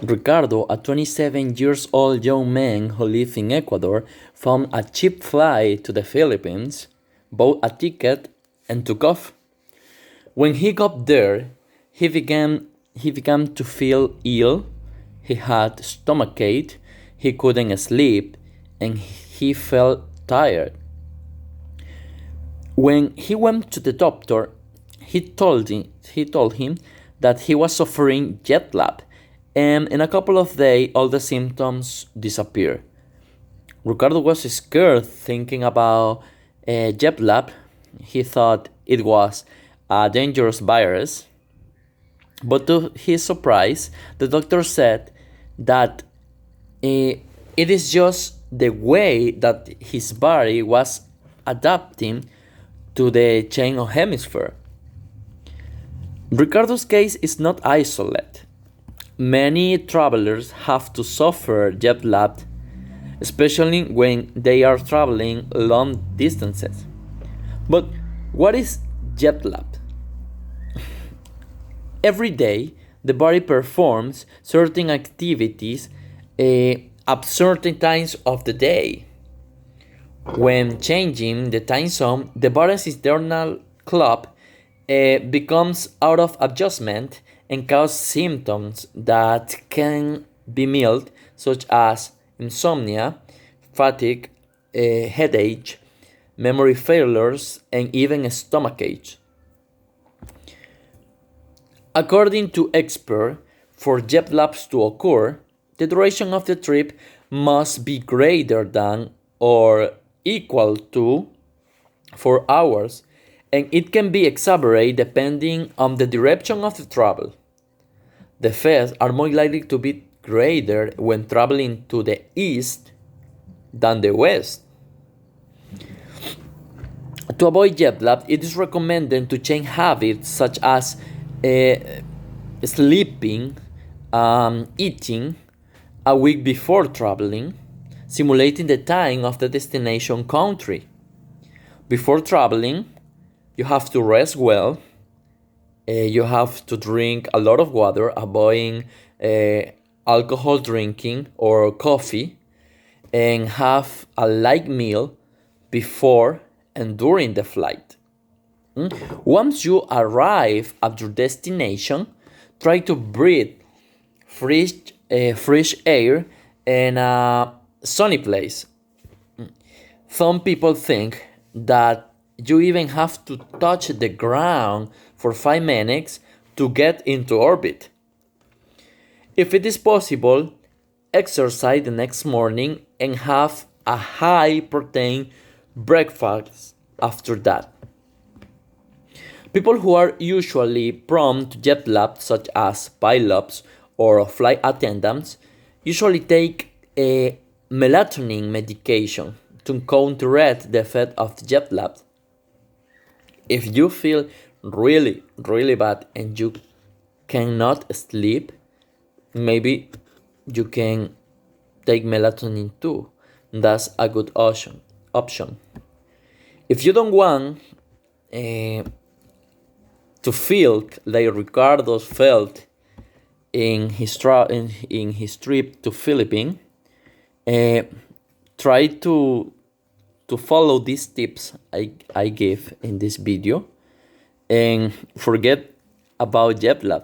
Ricardo, a 27 years old young man who lived in Ecuador, found a cheap flight to the Philippines, bought a ticket, and took off. When he got there, he began to feel ill. He had stomachache, he couldn't sleep, and he felt tired. When he went to the doctor, he told him that he was suffering jet lag, and in a couple of days all the symptoms disappeared. Ricardo was scared thinking about jet lag. He thought it was a dangerous virus, but to his surprise, the doctor said that it is just the way that his body was adapting to the change of hemisphere. Ricardo's case is not isolated. Many travelers have to suffer jet lag, especially when they are traveling long distances. But what is jet lag? Every day, the body performs certain activities at certain times of the day. When changing the time zone, the body's internal clock becomes out of adjustment and cause symptoms that can be mild, such as insomnia, fatigue, headache, memory failures, and even stomachache. According to experts, for jet lags to occur, the duration of the trip must be greater than or equal to 4 hours, and it can be exaggerated depending on the direction of the travel. The effects are more likely to be greater when traveling to the east than the west. To avoid jet lag, it is recommended to change habits such as uh, sleeping, eating a week before traveling, simulating the time of the destination country. Before traveling, you have to rest well. You have to drink a lot of water, avoiding alcohol drinking or coffee, and have a light meal before and during the flight. Once you arrive at your destination, try to breathe fresh, fresh air in a sunny place. Some people think that you even have to touch the ground for 5 minutes to get into orbit. If it is possible, exercise the next morning and have a high protein breakfast after that. People who are usually prone to jet lag, such as pilots or flight attendants, usually take a melatonin medication to counteract the effect of jet lag. If you feel really bad and you cannot sleep, maybe you can take melatonin too. That's a good option. If you don't want to feel like Ricardo felt in his trip to Philippines, try to follow these tips I gave in this video and forget about jet lag.